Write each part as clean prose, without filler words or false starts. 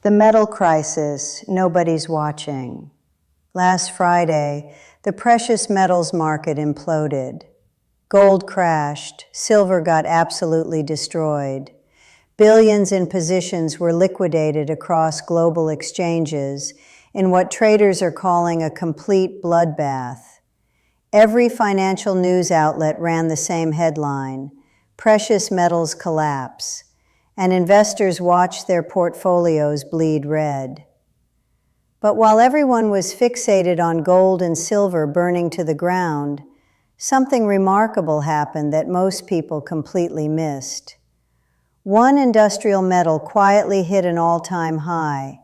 The metal crisis, nobody's watching. Last Friday, the precious metals market imploded. Gold crashed, silver got absolutely destroyed. Billions in positions were liquidated across global exchanges in what traders are calling a complete bloodbath. Every financial news outlet ran the same headline: precious metals collapse, and investors watched their portfolios bleed red. But while everyone was fixated on gold and silver burning to the ground, something remarkable happened that most people completely missed. One industrial metal quietly hit an all-time high,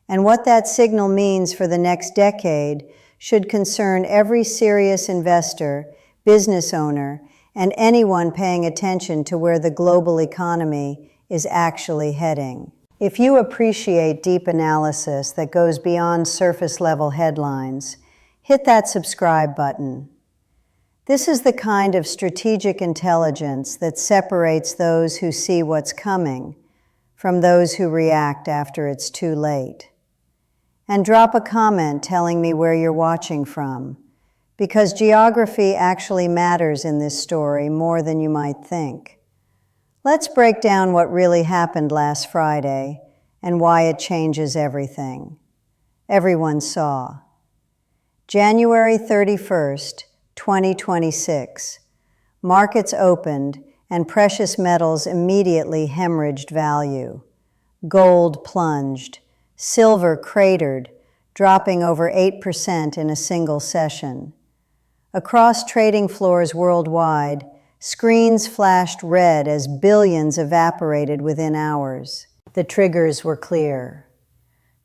and what that signal means for the next decade should concern every serious investor, business owner, and anyone paying attention to where the global economy is actually heading. If you appreciate deep analysis that goes beyond surface-level headlines, hit that subscribe button. This is the kind of strategic intelligence that separates those who see what's coming from those who react after it's too late. And drop a comment telling me where you're watching from, because geography actually matters in this story more than you might think. Let's break down what really happened last Friday and why it changes everything. Everyone saw. January 31st, 2026. Markets opened and precious metals immediately hemorrhaged value. Gold plunged. Silver cratered, dropping over 8% in a single session. Across trading floors worldwide, screens flashed red as billions evaporated within hours. The triggers were clear.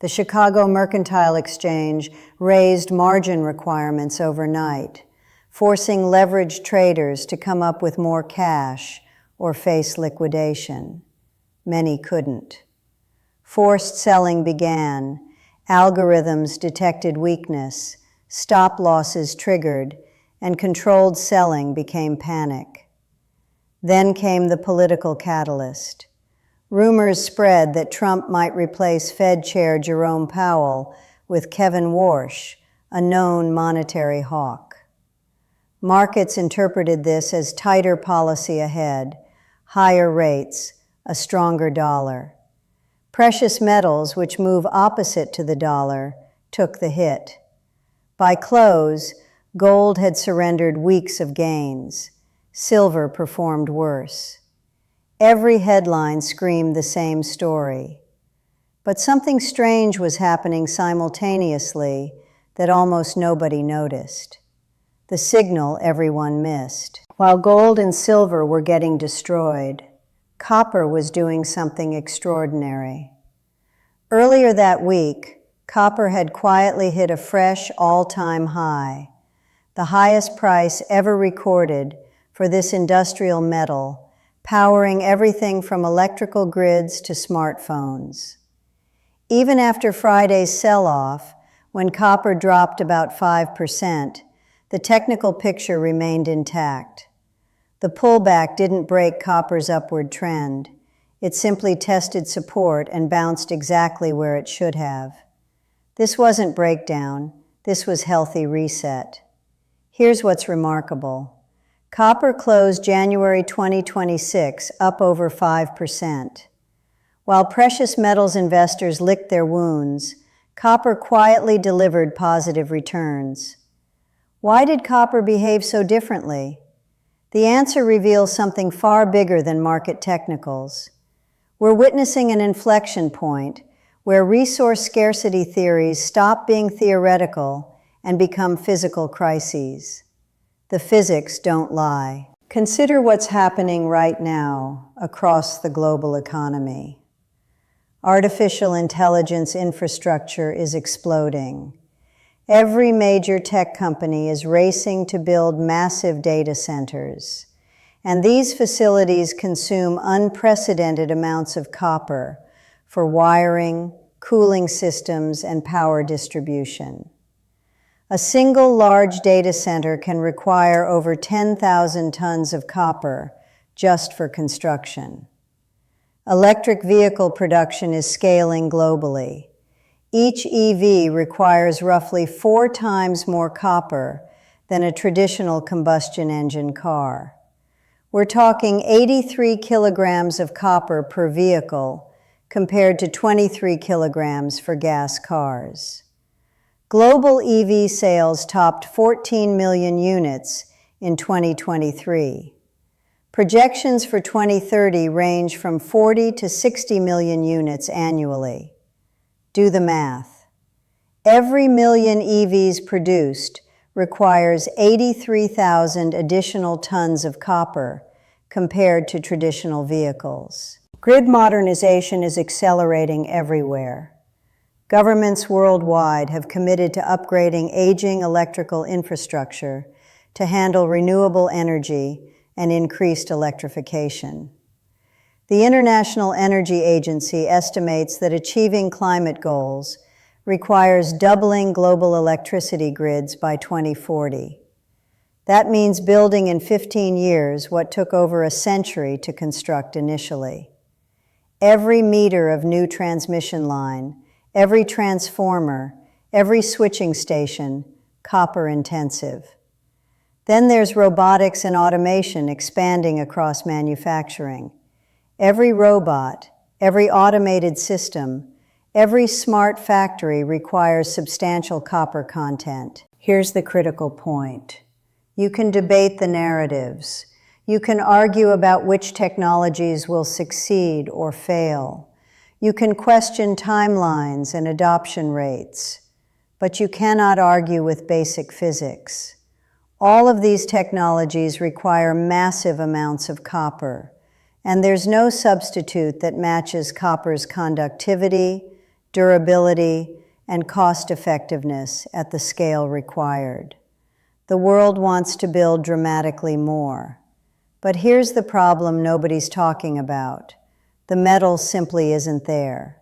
The Chicago Mercantile Exchange raised margin requirements overnight, forcing leveraged traders to come up with more cash or face liquidation. Many couldn't. Forced selling began. Algorithms detected weakness, stop losses triggered, and controlled selling became panic. Then came the political catalyst. Rumors spread that Trump might replace Fed Chair Jerome Powell with Kevin Warsh, a known monetary hawk. Markets interpreted this as tighter policy ahead, higher rates, a stronger dollar. Precious metals, which move opposite to the dollar, took the hit. By close, gold had surrendered weeks of gains. Silver performed worse. Every headline screamed the same story. But something strange was happening simultaneously that almost nobody noticed. The signal everyone missed. While gold and silver were getting destroyed, copper was doing something extraordinary. Earlier that week, copper had quietly hit a fresh all-time high, the highest price ever recorded for this industrial metal, powering everything from electrical grids to smartphones. Even after Friday's sell-off, when copper dropped about 5%, the technical picture remained intact. The pullback didn't break copper's upward trend. It simply tested support and bounced exactly where it should have. This wasn't breakdown. This was healthy reset. Here's what's remarkable. Copper closed January 2026 up over 5%. While precious metals investors licked their wounds, copper quietly delivered positive returns. Why did copper behave so differently? The answer reveals something far bigger than market technicals. We're witnessing an inflection point where resource scarcity theories stop being theoretical and become physical crises. The physics don't lie. Consider what's happening right now across the global economy. Artificial intelligence infrastructure is exploding. Every major tech company is racing to build massive data centers, and these facilities consume unprecedented amounts of copper for wiring, cooling systems, and power distribution. A single large data center can require over 10,000 tons of copper just for construction. Electric vehicle production is scaling globally. Each EV requires roughly 4 times more copper than a traditional combustion engine car. We're talking 83 kilograms of copper per vehicle compared to 23 kilograms for gas cars. Global EV sales topped 14 million units in 2023. Projections for 2030 range from 40 to 60 million units annually. Do the math. Every million EVs produced requires 83,000 additional tons of copper compared to traditional vehicles. Grid modernization is accelerating everywhere. Governments worldwide have committed to upgrading aging electrical infrastructure to handle renewable energy and increased electrification. The International Energy Agency estimates that achieving climate goals requires doubling global electricity grids by 2040. That means building in 15 years what took over a century to construct initially. Every meter of new transmission line, every transformer, every switching station, copper intensive. Then there's robotics and automation expanding across manufacturing. Every robot, every automated system, every smart factory requires substantial copper content. Here's the critical point. You can debate the narratives. You can argue about which technologies will succeed or fail. You can question timelines and adoption rates. But you cannot argue with basic physics. All of these technologies require massive amounts of copper, and there's no substitute that matches copper's conductivity, durability, and cost-effectiveness at the scale required. The world wants to build dramatically more. But here's the problem nobody's talking about. The metal simply isn't there.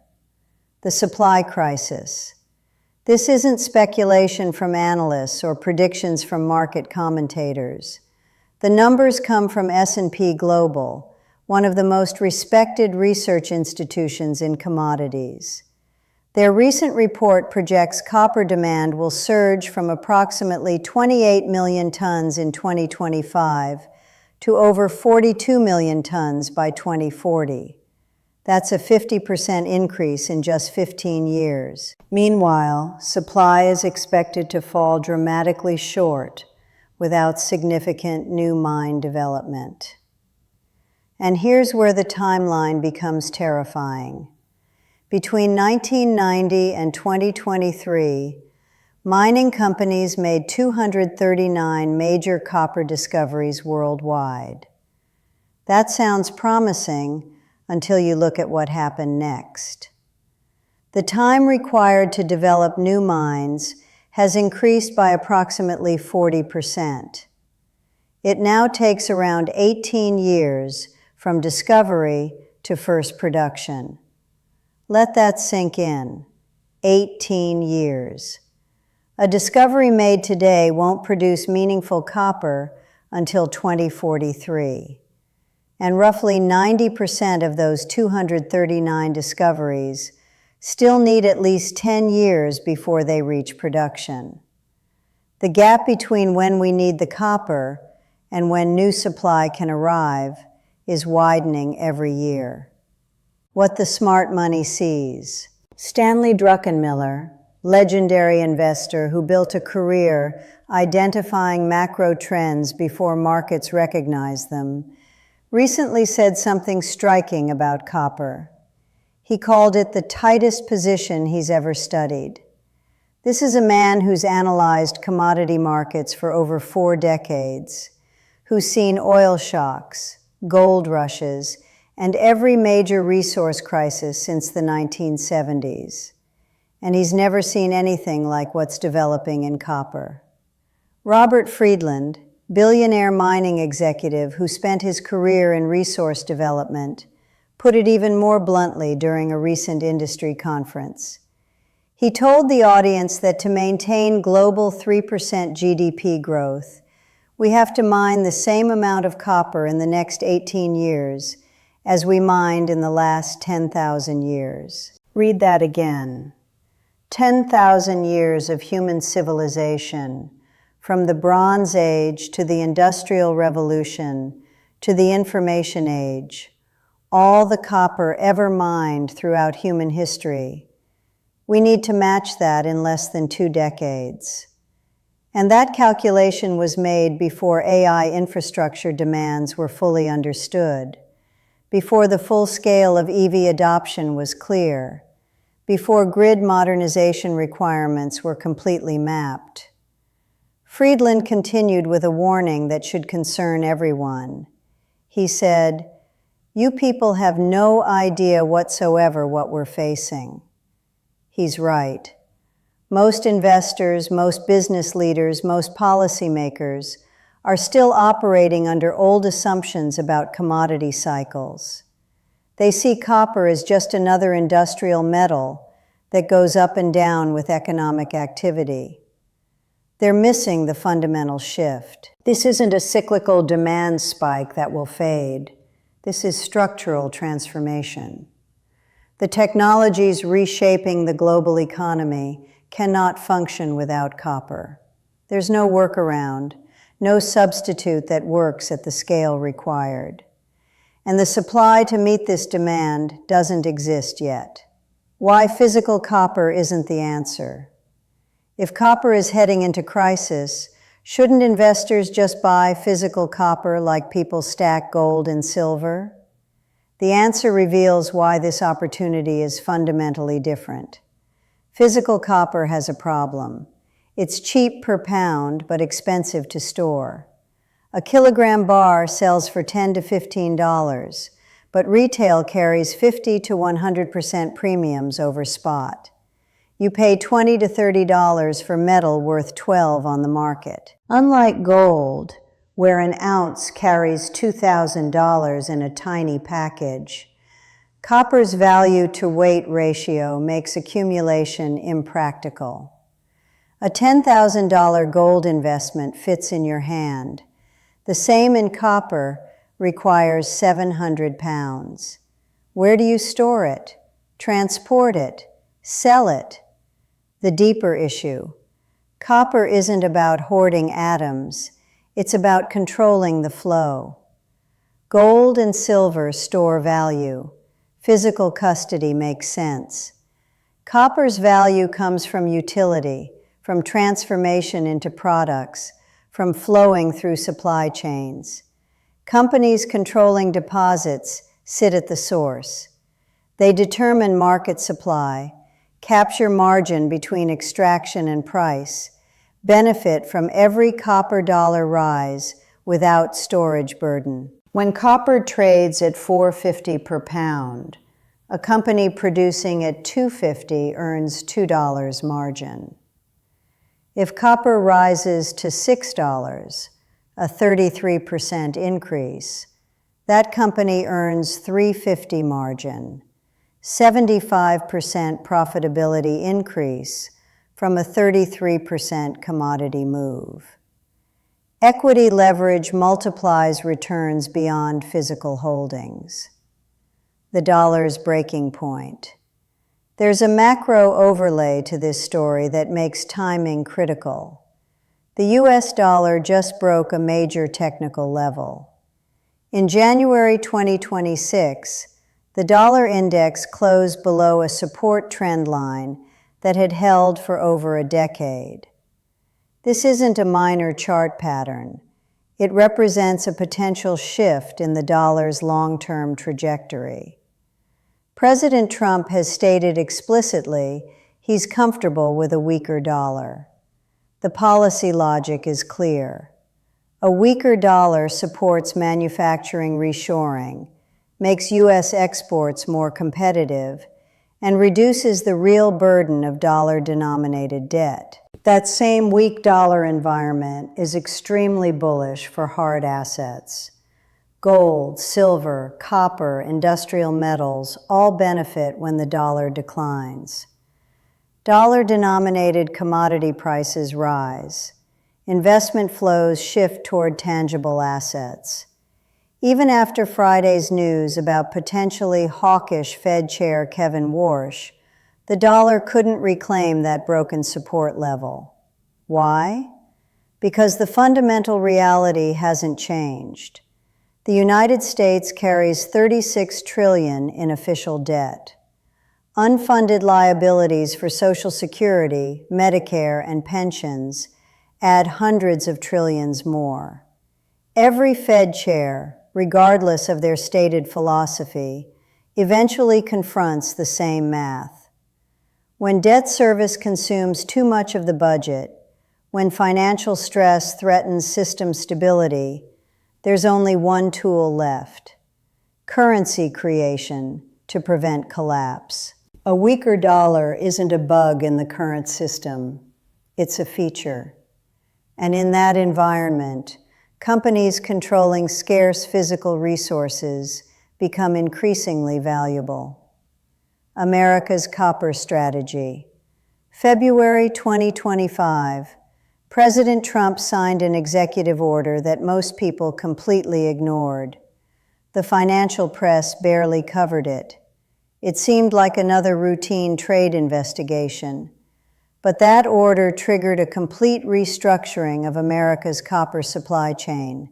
The supply crisis. This isn't speculation from analysts or predictions from market commentators. The numbers come from S&P Global, one of the most respected research institutions in commodities. Their recent report projects copper demand will surge from approximately 28 million tons in 2025 to over 42 million tons by 2040. That's a 50% increase in just 15 years. Meanwhile, supply is expected to fall dramatically short without significant new mine development. And here's where the timeline becomes terrifying. Between 1990 and 2023, mining companies made 239 major copper discoveries worldwide. That sounds promising until you look at what happened next. The time required to develop new mines has increased by approximately 40%. It now takes around 18 years from discovery to first production. Let that sink in. 18 years. A discovery made today won't produce meaningful copper until 2043. And roughly 90% of those 239 discoveries still need at least 10 years before they reach production. The gap between when we need the copper and when new supply can arrive is widening every year. What the smart money sees. Stanley Druckenmiller, legendary investor who built a career identifying macro trends before markets recognized them, recently said something striking about copper. He called it the tightest position he's ever studied. This is a man who's analyzed commodity markets for over 4 decades, who's seen oil shocks, gold rushes, and every major resource crisis since the 1970s. And he's never seen anything like what's developing in copper. Robert Friedland, billionaire mining executive who spent his career in resource development, put it even more bluntly during a recent industry conference. He told the audience that to maintain global 3% GDP growth, we have to mine the same amount of copper in the next 18 years as we mined in the last 10,000 years. Read that again. 10,000 years of human civilization, from the Bronze Age to the Industrial Revolution to the Information Age, all the copper ever mined throughout human history. We need to match that in less than 2 decades. And that calculation was made before AI infrastructure demands were fully understood, before the full scale of EV adoption was clear, before grid modernization requirements were completely mapped. Friedland continued with a warning that should concern everyone. He said, "You people have no idea whatsoever what we're facing." He's right. Most investors, most business leaders, most policymakers are still operating under old assumptions about commodity cycles. They see copper as just another industrial metal that goes up and down with economic activity. They're missing the fundamental shift. This isn't a cyclical demand spike that will fade. This is structural transformation. The technologies reshaping the global economy cannot function without copper. There's no workaround, no substitute that works at the scale required. And the supply to meet this demand doesn't exist yet. Why physical copper isn't the answer. If copper is heading into crisis, shouldn't investors just buy physical copper like people stack gold and silver? The answer reveals why this opportunity is fundamentally different. Physical copper has a problem. It's cheap per pound, but expensive to store. A kilogram bar sells for $10 to $15, but retail carries 50 to 100% premiums over spot. You pay $20 to $30 for metal worth $12 on the market. Unlike gold, where an ounce carries $2,000 in a tiny package, copper's value to weight ratio makes accumulation impractical. A $10,000 gold investment fits in your hand. The same in copper requires 700 pounds. Where do you store it? Transport it? Sell it? The deeper issue. Copper isn't about hoarding atoms. It's about controlling the flow. Gold and silver store value. Physical custody makes sense. Copper's value comes from utility, from transformation into products, from flowing through supply chains. Companies controlling deposits sit at the source. They determine market supply, capture margin between extraction and price, benefit from every copper dollar rise without storage burden. When copper trades at $4.50 per pound, a company producing at $2.50 earns $2 margin. If copper rises to $6, a 33% increase, that company earns $3.50 margin, 75% profitability increase from a 33% commodity move. Equity leverage multiplies returns beyond physical holdings. The dollar's breaking point. There's a macro overlay to this story that makes timing critical. The US dollar just broke a major technical level. In January 2026, the dollar index closed below a support trend line that had held for over a decade. This isn't a minor chart pattern. It represents a potential shift in the dollar's long-term trajectory. President Trump has stated explicitly he's comfortable with a weaker dollar. The policy logic is clear. A weaker dollar supports manufacturing reshoring, makes U.S. exports more competitive, and reduces the real burden of dollar-denominated debt. That same weak dollar environment is extremely bullish for hard assets. Gold, silver, copper, industrial metals all benefit when the dollar declines. Dollar-denominated commodity prices rise. Investment flows shift toward tangible assets. Even after Friday's news about potentially hawkish Fed Chair Kevin Warsh, the dollar couldn't reclaim that broken support level. Why? Because the fundamental reality hasn't changed. The United States carries $36 trillion in official debt. Unfunded liabilities for Social Security, Medicare, and pensions add hundreds of trillions more. Every Fed chair, regardless of their stated philosophy, eventually confronts the same math. When debt service consumes too much of the budget, when financial stress threatens system stability, there's only one tool left: currency creation to prevent collapse. A weaker dollar isn't a bug in the current system, it's a feature. And in that environment, companies controlling scarce physical resources become increasingly valuable. America's Copper Strategy. February 2025, President Trump signed an executive order that most people completely ignored. The financial press barely covered it. It seemed like another routine trade investigation. But that order triggered a complete restructuring of America's copper supply chain.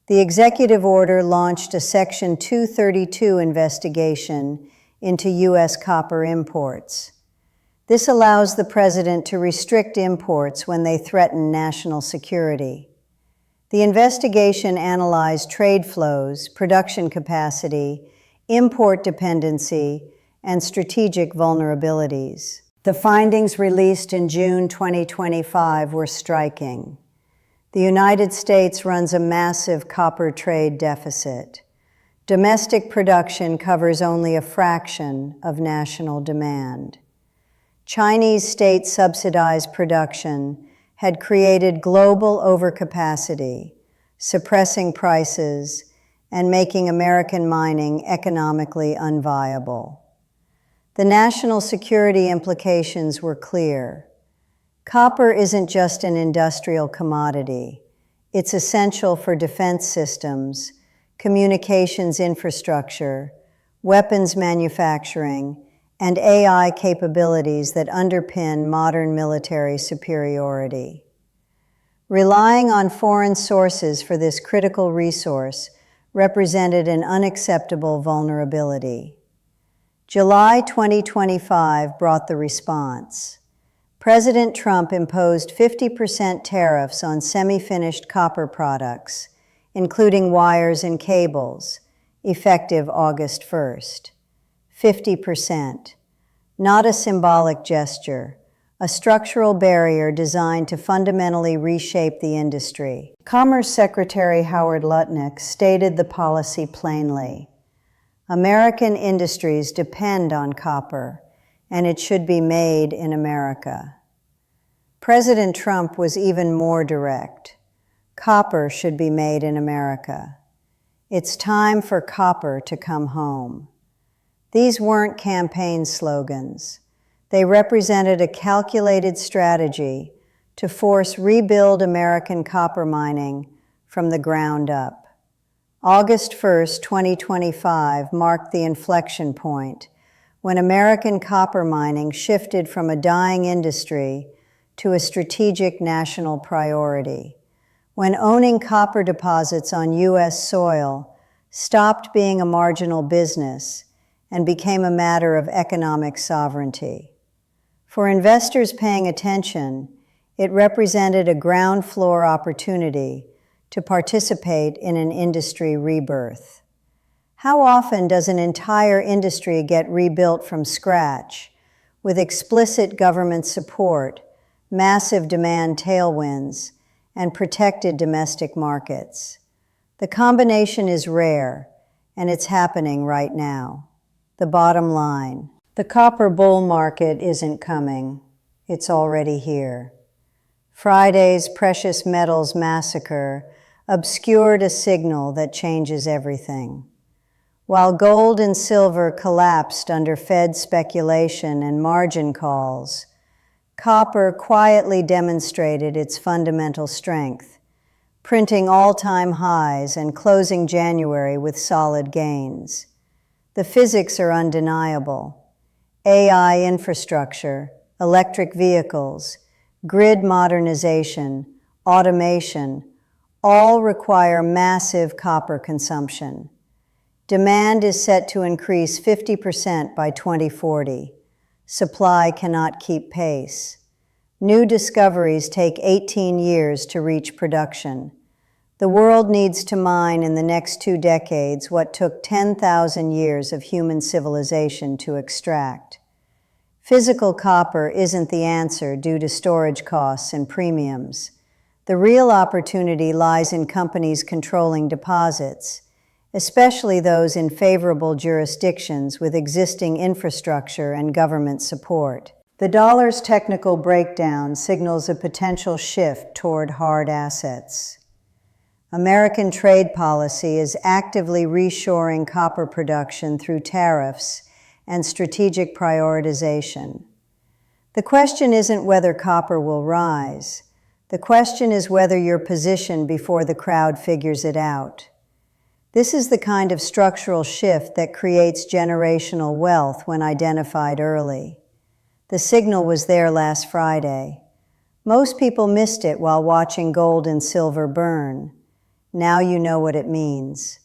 The executive order launched a Section 232 investigation into U.S. copper imports. This allows the president to restrict imports when they threaten national security. The investigation analyzed trade flows, production capacity, import dependency, and strategic vulnerabilities. The findings released in June 2025 were striking. The United States runs a massive copper trade deficit. Domestic production covers only a fraction of national demand. Chinese state-subsidized production had created global overcapacity, suppressing prices and making American mining economically unviable. The national security implications were clear. Copper isn't just an industrial commodity. It's essential for defense systems, communications infrastructure, weapons manufacturing, and AI capabilities that underpin modern military superiority. Relying on foreign sources for this critical resource represented an unacceptable vulnerability. July 2025 brought the response. President Trump imposed 50% tariffs on semi-finished copper products, including wires and cables, effective August 1st. 50%. Not a symbolic gesture, a structural barrier designed to fundamentally reshape the industry. Commerce Secretary Howard Lutnick stated the policy plainly. American industries depend on copper, and it should be made in America. President Trump was even more direct. Copper should be made in America. It's time for copper to come home. These weren't campaign slogans. They represented a calculated strategy to force rebuild American copper mining from the ground up. August 1st, 2025 marked the inflection point when American copper mining shifted from a dying industry to a strategic national priority, when owning copper deposits on U.S. soil stopped being a marginal business and became a matter of economic sovereignty. For investors paying attention, it represented a ground floor opportunity to participate in an industry rebirth. How often does an entire industry get rebuilt from scratch, with explicit government support, massive demand tailwinds, and protected domestic markets? The combination is rare, and it's happening right now. The bottom line: the copper bull market isn't coming. It's already here. Friday's precious metals massacre obscured a signal that changes everything. While gold and silver collapsed under Fed speculation and margin calls, copper quietly demonstrated its fundamental strength, printing all-time highs and closing January with solid gains. The physics are undeniable. AI infrastructure, electric vehicles, grid modernization, automation, all require massive copper consumption. Demand is set to increase 50% by 2040. Supply cannot keep pace. New discoveries take 18 years to reach production. The world needs to mine in the next 2 decades what took 10,000 years of human civilization to extract. Physical copper isn't the answer due to storage costs and premiums. The real opportunity lies in companies controlling deposits, especially those in favorable jurisdictions with existing infrastructure and government support. The dollar's technical breakdown signals a potential shift toward hard assets. American trade policy is actively reshoring copper production through tariffs and strategic prioritization. The question isn't whether copper will rise. The question is whether you're positioned before the crowd figures it out. This is the kind of structural shift that creates generational wealth when identified early. The signal was there last Friday. Most people missed it while watching gold and silver burn. Now you know what it means.